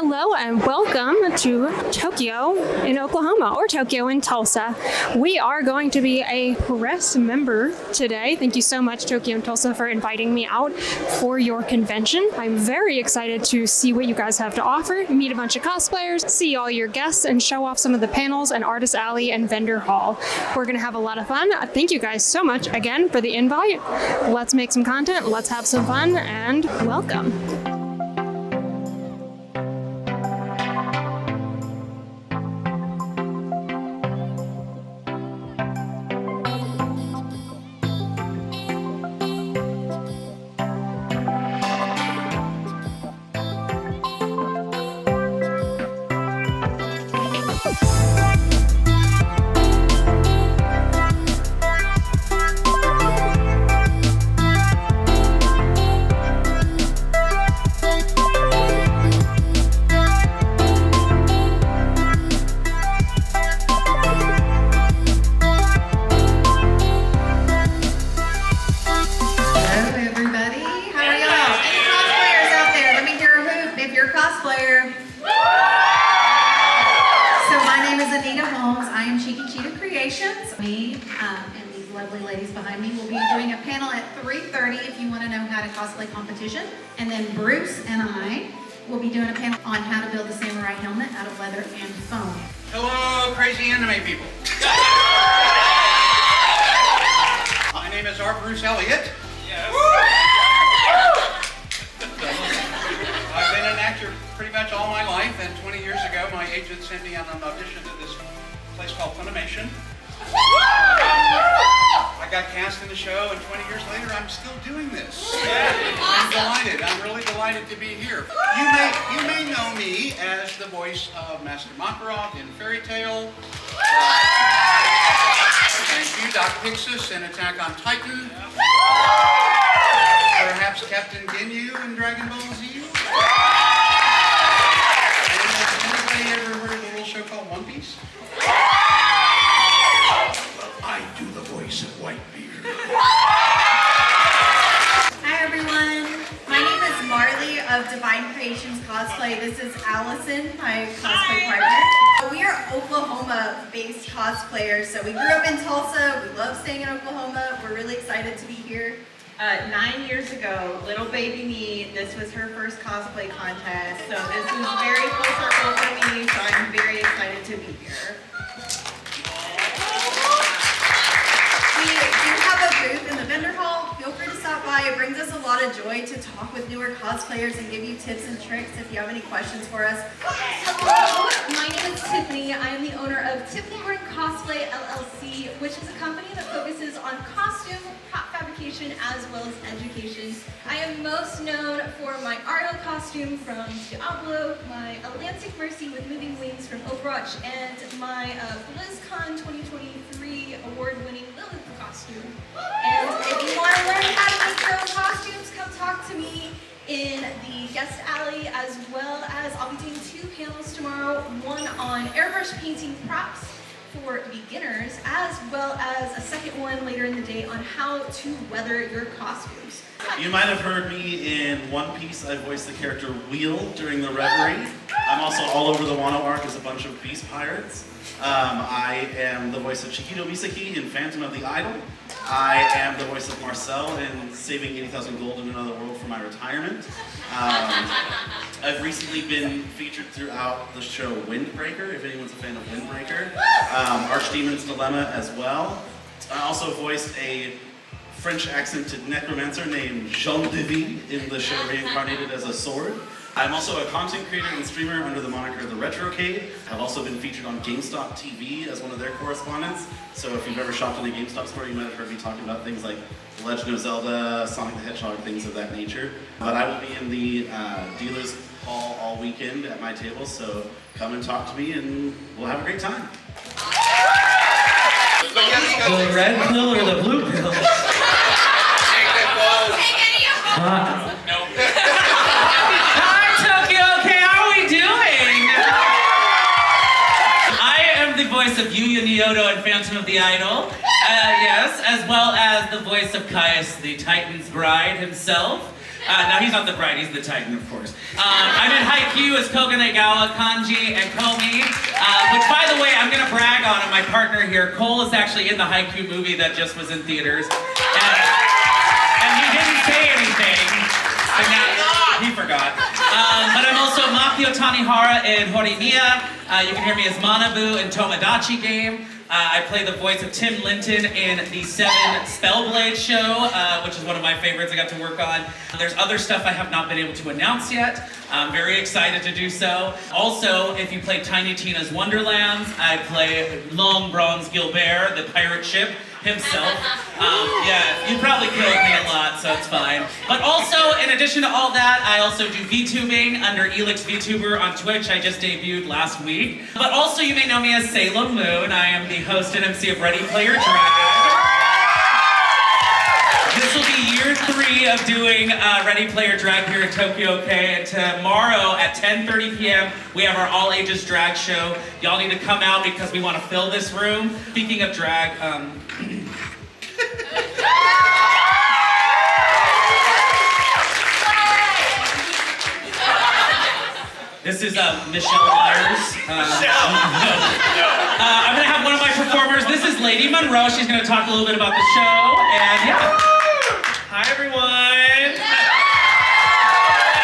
Hello and welcome to Tokyo in Oklahoma, or Tokyo in Tulsa. We are going to be a press member today. Thank you so much, Tokyo and Tulsa, for inviting me out for your convention. I'm very excited to see what you guys have to offer, meet a bunch of cosplayers, see all your guests, and show off some of the panels and Artist Alley and Vendor Hall. We're going to have a lot of fun. Thank you guys so much again for the invite. Let's make some content, let's have some fun, and welcome. Cosplay competition, and then Bruce and I will be doing a panel on how to build a samurai helmet out of leather and foam. Hello, crazy anime people. My name is Bruce Elliott. Yes. I've been an actor pretty much all my life, and 20 years ago my agent sent me on an audition to this place called Funimation. I got cast in the show, and 20 years later, I'm still doing this. I'm delighted. I'm really delighted to be here. You may know me as the voice of Master Makarov in Fairy Tail. Thank you, Dr. Hixus in Attack on Titan. Perhaps Captain Ginyu in Dragon Ball Z. And has anybody ever heard of a little show called One Piece? I do the voice of Whitebeard. Hi everyone, my name is Marley of Divine Creations Cosplay. This is Allison, my cosplay partner. We are Oklahoma-based cosplayers, so we grew up in Tulsa. We love staying in Oklahoma. We're really excited to be here. 9 years ago, little baby me, this was her first cosplay contest, so this is very full circle for me, so I'm very excited to be here. We do have a booth in the vendor hall. Feel free to stop by. It brings us a lot of joy to talk with newer cosplayers and give you tips and tricks if you have any questions for us. Hello, my name is Tiffany. I am the owner of Tiffany Horn Cosplay LLC, which is a company that focuses on costume, prop fabrication, as well as education. I am most known for my Arno costume from Diablo, my Atlantic Mercy with Moving Wings from Overwatch, and my BlizzCon 2023 award-winning Lilith costume. And if you want to learn how to make your own costumes, come talk to me in the guest alley, as well as I'll be doing 2 panels tomorrow, one on airbrush painting props for beginners, as well as a second one later in the day on how to weather your costumes. You might have heard me in One Piece. I voiced the character Wheel during the Reverie. I'm also all over the Wano arc as a bunch of beast pirates. I am the voice of Chiquito Misaki in Phantom of the Idol. I am the voice of Marcel in Saving 80,000 Gold in Another World for my retirement. I've recently been featured throughout the show Windbreaker, if anyone's a fan of Windbreaker. Archdemon's Dilemma as well. I also voiced a French accented necromancer named Jean de Vie in the show Reincarnated as a Sword. I'm also a content creator and streamer under the moniker The Retrocade. I've also been featured on GameStop TV as one of their correspondents. So if you've ever shopped in a GameStop store, you might have heard me talking about things like The Legend of Zelda, Sonic the Hedgehog, things of that nature. But I will be in the dealer's hall all weekend at my table, so come and talk to me and we'll have a great time. The red pill or the blue pill? No. Hi Tokyo, okay, how are we doing? I am the voice of Yuya Nyoto in Phantom of the Idol. Yes, as well as the voice of Caius, the Titan's bride himself. No, he's not the bride, he's the Titan, of course. I'm in Haikyuu as Koganegawa, Kanji, and Komi. Which, by the way, I'm gonna brag on my partner here. Cole is actually in the Haikyuu movie that just was in theaters. And he didn't say anything. But now, he forgot. But I'm also Makio Tanihara in Horimiya. You can hear me as Manabu in Tomodachi Game. I play the voice of Tim Linton in the 7 Spellblade show, which is one of my favorites I got to work on. There's other stuff I have not been able to announce yet. I'm very excited to do so. Also, if you play Tiny Tina's Wonderlands, I play Long Bronze Gilbert, the pirate ship himself. Yeah, you probably killed me a lot, so it's fine. But also, in addition to all that, I also do VTubing under Elix VTuber on Twitch. I just debuted last week. But also, you may know me as Salem Moon. I am the host and MC of Ready Player Drag. This will be year 3 of doing Ready Player Drag here at Tokyo OK. And tomorrow at 10:30 p.m. we have our all ages drag show. Y'all need to come out because we want to fill this room. Speaking of drag, this is Michelle Myers. I'm gonna have one of my performers. This is Lady Monroe. She's gonna talk a little bit about the show. And yeah. Hi everyone.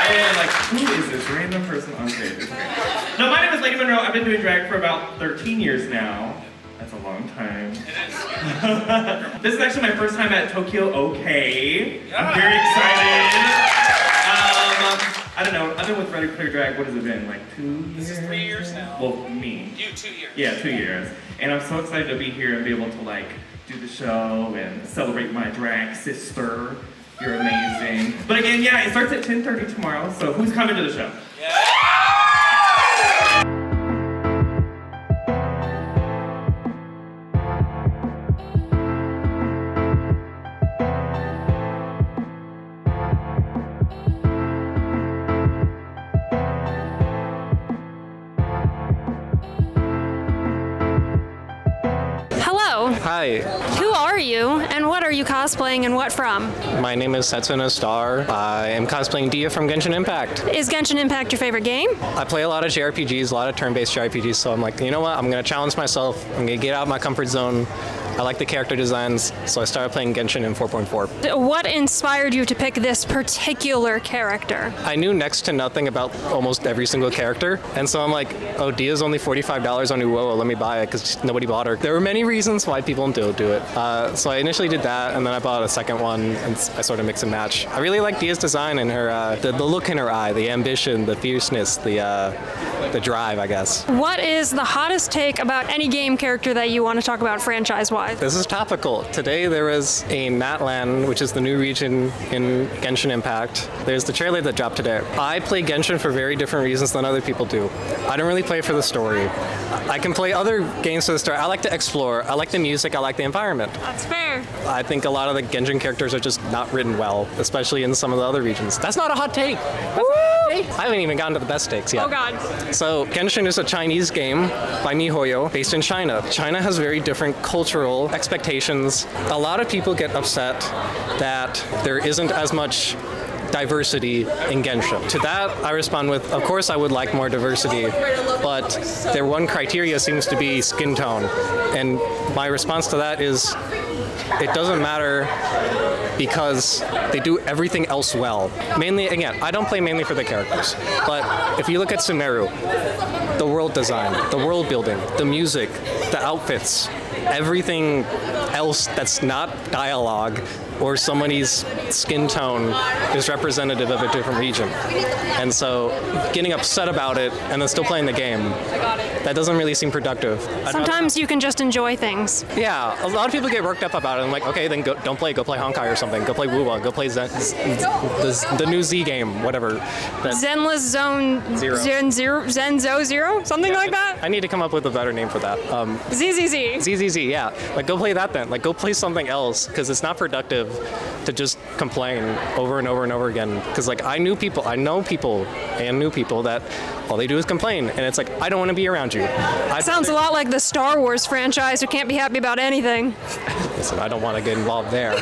And like, who is this random person on stage? No, my name is Lady Monroe. I've been doing drag for about 13 years now. That's a long time. This is actually my first time at Tokyo OK. I'm very excited. I don't know, I've been with Ready Player Drag, what has it been, like 2 years? This is 3 years now. Well, me. You, 2 years. Yeah, 2 years. And I'm so excited to be here and be able to like do the show and celebrate my drag sister. You're amazing. But again, yeah, it starts at 10:30 tomorrow, so who's coming to the show? Yeah. Hello. Hi, Who are you, and what are you cosplaying, and what from? my name is Setsuna Star. I am cosplaying Dia from Genshin Impact. Is Genshin Impact your favorite game? I play a lot of JRPGs, a lot of turn-based JRPGs, so I'm like, you know what, I'm going to challenge myself, I'm going to get out of my comfort zone. I like the character designs, so I started playing Genshin in 4.4. What inspired you to pick this particular character? I knew next to nothing about almost every single character, and so I'm like, oh, Dia's only $45 on Uoa, let me buy it, because nobody bought her. There were many reasons why people don't do it. So I initially did that, and then I bought a second one, and I sort of mix and match. I really like Dia's design and her, the look in her eye, the ambition, the fierceness, the drive, I guess. What is the hottest take about any game character that you want to talk about franchise-wise? This is topical. Today there is a Matland, which is the new region in Genshin Impact. There's the trailer that dropped today. I play Genshin for very different reasons than other people do. I don't really play for the story. I can play other games for the story. I like to explore. I like the music. I like the environment. That's fair. I think a lot of the Genshin characters are just not written well, especially in some of the other regions. That's not a hot take. I haven't even gotten to the best takes yet. Oh god. So Genshin is a Chinese game by MiHoYo based in China. China has very different cultural expectations. A lot of people get upset that there isn't as much diversity in Genshin. To that, I respond with, of course I would like more diversity, but their one criteria seems to be skin tone. And my response to that is, it doesn't matter because they do everything else well. Mainly, again, I don't play mainly for the characters, but if you look at Sumeru, the world design, the world building, the music, the outfits, everything else that's not dialogue or somebody's skin tone is representative of a different region. And so getting upset about it and then still playing the game, that doesn't really seem productive. Sometimes you can just enjoy things. Yeah, a lot of people get worked up about it. I'm like, okay, then don't play, go play Honkai or something. Go play Wuwa, go play the new Z game, whatever. Zenless Zone Zero. Zenzo Zero? Something like that? I need to come up with a better name for that. ZZZ. ZZZ, yeah. Like, go play that then. Like, go play something else, because it's not productive to just complain over and over and over again. Because, like, I know people that all they do is complain, and it's like, I don't want to be around you. Sounds a lot like the Star Wars franchise who can't be happy about anything. So I don't want to get involved there.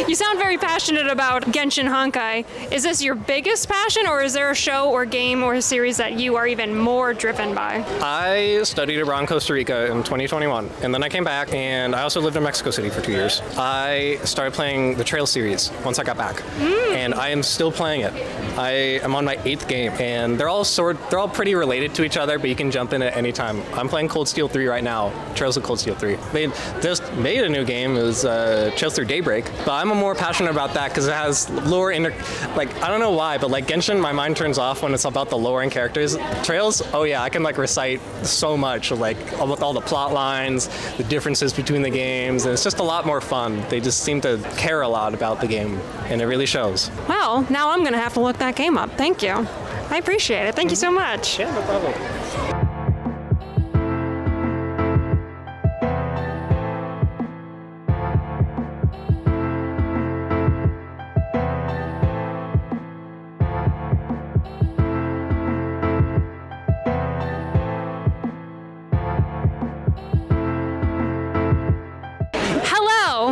You sound very passionate about Genshin Honkai. Is this your biggest passion, or is there a show or game or series that you are even more driven by? I studied abroad in Costa Rica in 2021, and then I came back, and I also lived in Mexico City for 2 years. I started playing the Trail series once I got back, and I am still playing it. I am on my 8th game, and they're all pretty related to each other, but you can jump in at any time. I'm playing Cold Steel 3 right now, Trails of Cold Steel 3. They just made a new game, it was Trails Through Daybreak, but I'm more passionate about that because it has lore I don't know why, but like Genshin, my mind turns off when it's about the lore and characters. Trails, oh yeah, I can like recite so much, like with all the plot lines, the differences between the games, and it's just a lot more fun. They just seem to care a lot about the game, and it really shows. Well, now I'm gonna have to look that game up. Thank you. I appreciate it. Thank you so much. Yeah, no problem.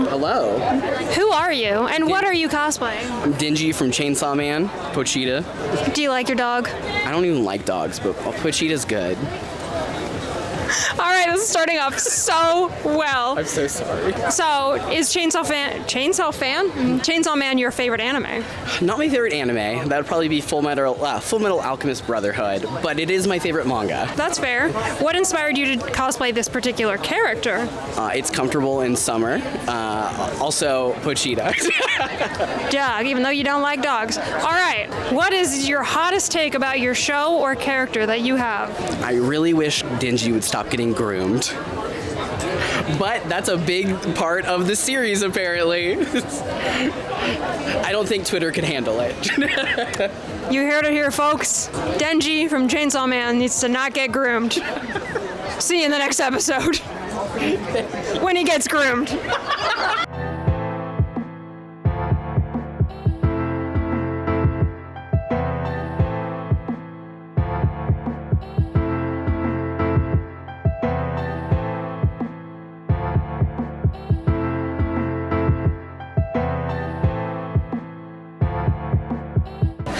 Hello, Who are you, and what are you cosplaying? I'm Dingy from Chainsaw Man, Pochita. Do you like your dog? I don't even like dogs, but Pochita's good. All right, this is starting off so well. I'm so sorry. So, is Chainsaw Man your favorite anime? Not my favorite anime. That would probably be Full Metal Alchemist Brotherhood, but it is my favorite manga. That's fair. What inspired you to cosplay this particular character? It's comfortable in summer. Also, Pochita. Dog, even though you don't like dogs. All right, what is your hottest take about your show or character that you have? I really wish Dingy would stop getting groomed. But that's a big part of the series, apparently. I don't think Twitter can handle it. You heard it here, folks. Denji from Chainsaw Man needs to not get groomed. See you in the next episode. When he gets groomed.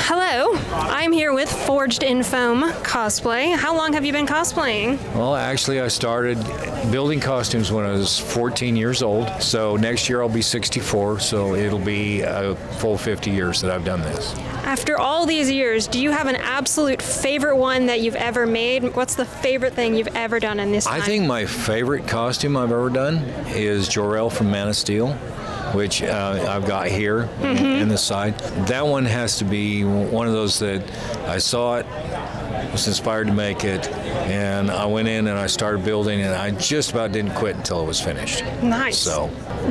Hello, I'm here with Forged in Foam Cosplay. How long have you been cosplaying? Well, actually, I started building costumes when I was 14 years old. So next year I'll be 64, so it'll be a full 50 years that I've done this. After all these years, do you have an absolute favorite one that you've ever made? What's the favorite thing you've ever done in this time? I think my favorite costume I've ever done is Jor-El from Man of Steel, which I've got here in the side. That one has to be one of those that I saw it, was inspired to make it, and I went in and I started building, and I just about didn't quit until it was finished. Nice. So,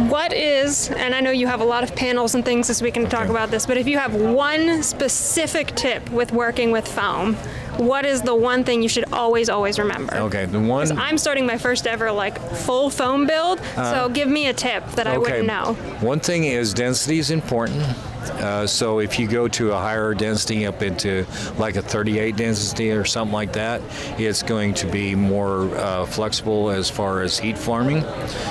what is, and I know you have a lot of panels and things this week to talk about this, but if you have one specific tip with working with foam, what is the one thing you should always remember? okay, the one. 'Cause I'm starting my first ever full foam build, so give me a tip that I wouldn't know. One thing is density is important. So if you go to a higher density up into like a 38 density or something like that, it's going to be more flexible as far as heat forming,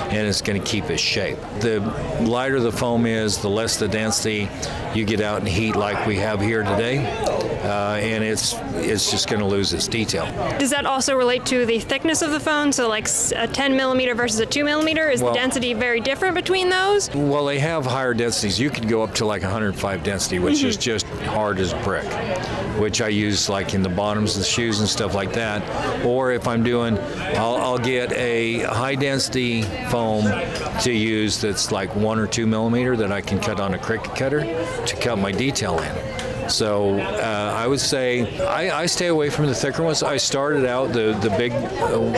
and it's going to keep its shape. The lighter the foam is, the less the density you get out in heat like we have here today, and it's just going to lose its detail. Does that also relate to the thickness of the foam? So like a 10 millimeter versus a 2 millimeter, is the density very different between those? Well, they have higher densities. You could go up to like 105 density, which is just hard as brick, which I use like in the bottoms of the shoes and stuff like that. Or if I'm doing, I'll get a high density foam to use that's like 1 or 2 millimeter that I can cut on a Cricut cutter to cut my detail in. So I would say I stay away from the thicker ones. I started out the big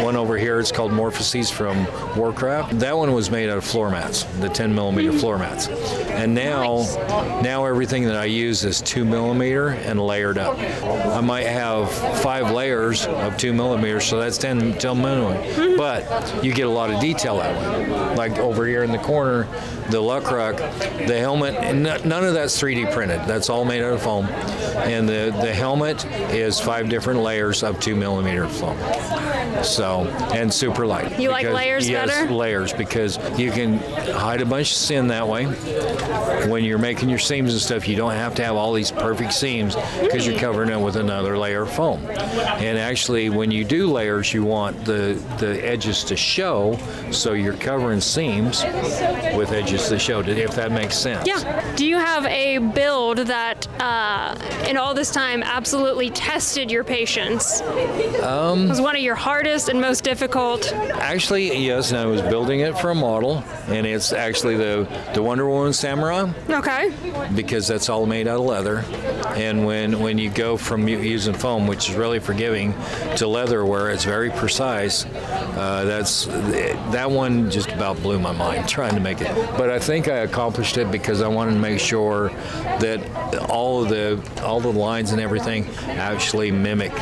one over here. It's called Morphoses from Warcraft. That one was made out of floor mats, the 10 millimeter floor mats. And now everything that I use is 2 millimeter and layered up. I might have 5 layers of 2 millimeters, so that's 10 millimeter. But you get a lot of detail that way. Like over here in the corner, the Luckruck, the helmet, and none of that's 3D printed. That's all made out of foam. foam, and the helmet is 5 different layers of 2mm foam. So, and super light. You like layers yes, better? Layers, because you can hide a bunch of sin that way. When you're making your seams and stuff, you don't have to have all these perfect seams because you're covering it with another layer of foam. And actually, when you do layers, you want the edges to show, so you're covering seams with edges to show, if that makes sense. Yeah. Do you have a build that, in all this time, absolutely tested your patience? Was one of your hardest and most difficult? Actually, yes, and I was building it for a model, and it's actually the Wonder Woman Samurai. Okay. Because that's all made out of leather. And when you go from using foam, which is really forgiving, to leather where it's very precise, that one just about blew my mind trying to make it. But I think I accomplished it because I wanted to make sure that all the lines and everything actually mimic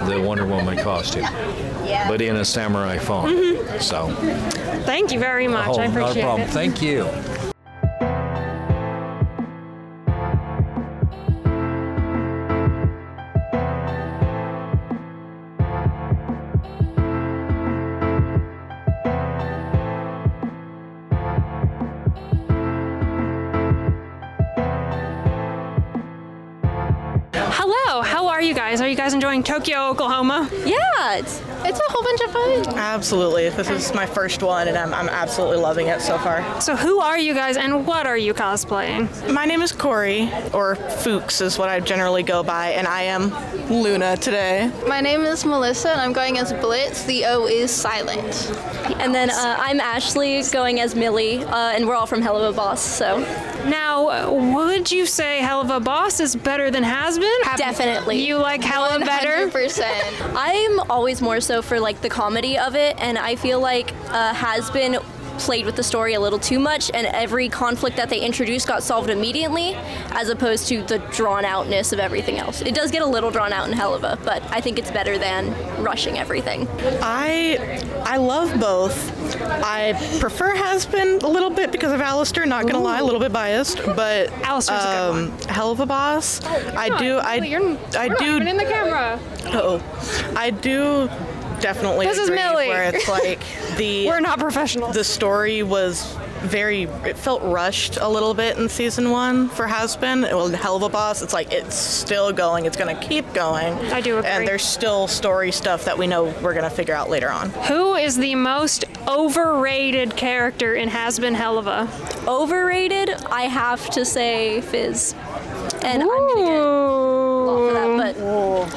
the Wonder Woman costume, but in a samurai foam. Mm-hmm. So, thank you very much. I appreciate not a problem. it. Thank you. Hello, how are you guys? Are you guys enjoying Tokyo, Oklahoma? Yeah, it's a whole bunch of fun. Absolutely. This is my first one, and I'm absolutely loving it so far. So who are you guys, and what are you cosplaying? My name is Corey, or Fuchs is what I generally go by, and I am Luna today. My name is Melissa, and I'm going as Blitz. The O is silent. And then I'm Ashley, going as Millie, and we're all from Hell of a Boss, so. Now, would you say Hell of a Boss is better than Has Been? Definitely. You like Hella better? 100%. I'm always more so for like the comedy of it, and I feel like Has Been played with the story a little too much, and every conflict that they introduced got solved immediately, as opposed to the drawn outness of everything else. It does get a little drawn out in Helluva, but I think it's better than rushing everything. I love both. I prefer Has Been a little bit because of Alistair, not gonna lie, a little bit biased, but Alistair's a good one. Hell of a Boss. I do in the camera. I do definitely This is agree Millie. where it's like We're not professionals. The story was it felt rushed a little bit in season 1 for Has Been. Well, in Hell of a Boss, it's like it's still going, it's gonna keep going. I do agree. And there's still story stuff that we know we're gonna figure out later on. Who is the most overrated character in Has Been Helluva? Overrated, I have to say Fizz. And I'm gonna get law for that, but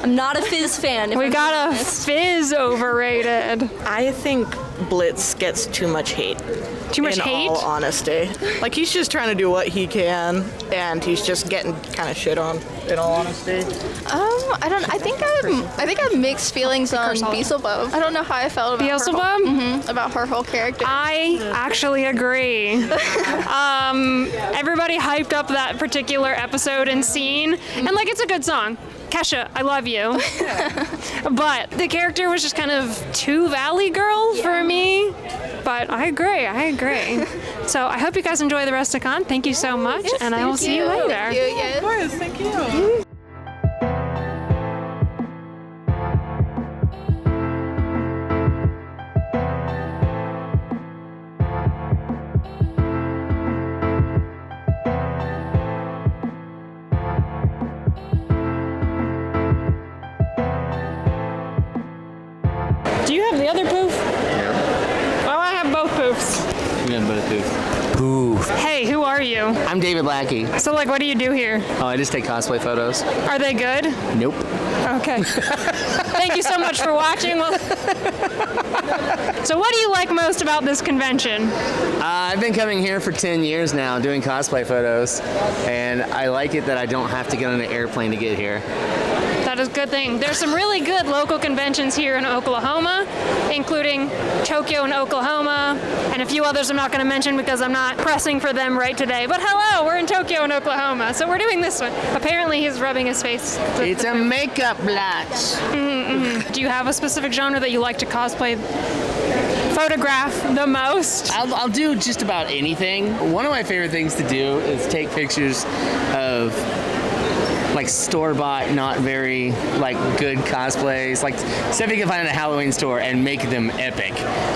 I'm not a Fizz fan. We got a Fizz overrated. I think Blitz gets too much hate. Too much hate? In all honesty. Like, he's just trying to do what he can, and he's just getting kind of shit on, in all honesty. I think I have mixed feelings on Beelzebub. I don't know how I felt about Beelzebub? About her whole character. I actually agree. Everybody hyped up that particular episode and scene, and like, it's a good song. Kesha, I love you. But the character was just kind of too Valley Girl for me. But I agree. So I hope you guys enjoy the rest of con. Thank you so much, and I will see you later. Thank you, yes. Of course, thank you. Do you have the other poof? Oh, I have both poofs. Poof. Hey, who are you? I'm David Lackey. So, like, what do you do here? Oh, I just take cosplay photos. Are they good? Nope. Okay. Thank you so much for watching. So what do you like most about this convention? I've been coming here for 10 years now doing cosplay photos, and I like it that I don't have to get on an airplane to get here. That is a good thing. There's some really good local conventions here in Oklahoma, including Tokyo and Oklahoma, and a few others I'm not going to mention because I'm not pressing for them right today. But hello, we're in Tokyo and Oklahoma, so we're doing this one. Apparently he's rubbing his face. It's a makeup blotch. Do you have a specific genre that you like to cosplay, photograph the most? I'll do just about anything. One of my favorite things to do is take pictures of like store-bought, not very like good cosplays, like stuff you can find in a Halloween store and make them epic.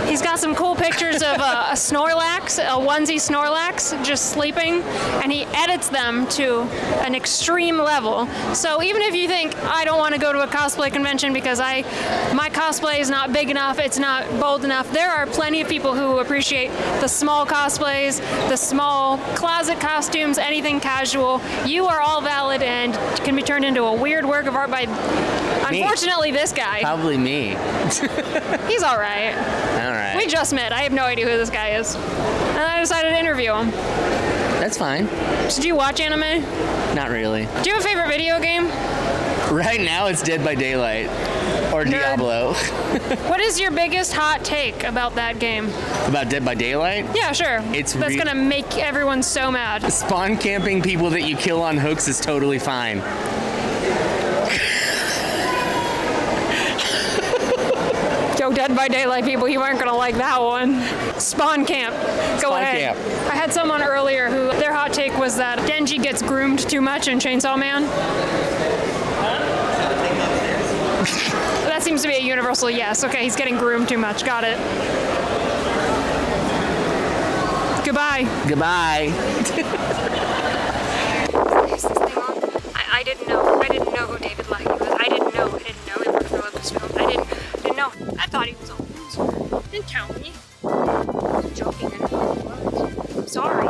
He's got some cool pictures of a Snorlax, a onesie Snorlax, just sleeping, and he edits them to an extreme level. So even if you think, I don't want to go to a cosplay convention because my cosplay is not big enough, it's not bold enough, there are plenty of people who appreciate the small cosplays, the small closet costumes, anything casual. You are all valid and can be turned into a weird work of art by, unfortunately, this guy. Probably me. He's all right. All right. We just met. I have no idea who this guy is. And I decided to interview him. That's fine. So do you watch anime? Not really. Do you have a favorite video game? Right now it's Dead by Daylight or Diablo. What is your biggest hot take about that game? About Dead by Daylight? Yeah, sure. That's gonna make everyone so mad. Spawn camping people that you kill on hooks is totally fine. Yo, Dead by Daylight people, you aren't gonna like that one. Spawn camp. Go ahead. I had someone earlier who their hot take was that Denji gets groomed too much in Chainsaw Man. That seems to be a universal yes. Okay, he's getting groomed too much. Got it. Goodbye. Goodbye. Is this thing on? I didn't know. I didn't know who David Lackey was. I didn't know. He worked for Lucasfilm. I didn't know. I thought he was a loser. Didn't tell me. I was joking. I didn't know who he was. I'm sorry.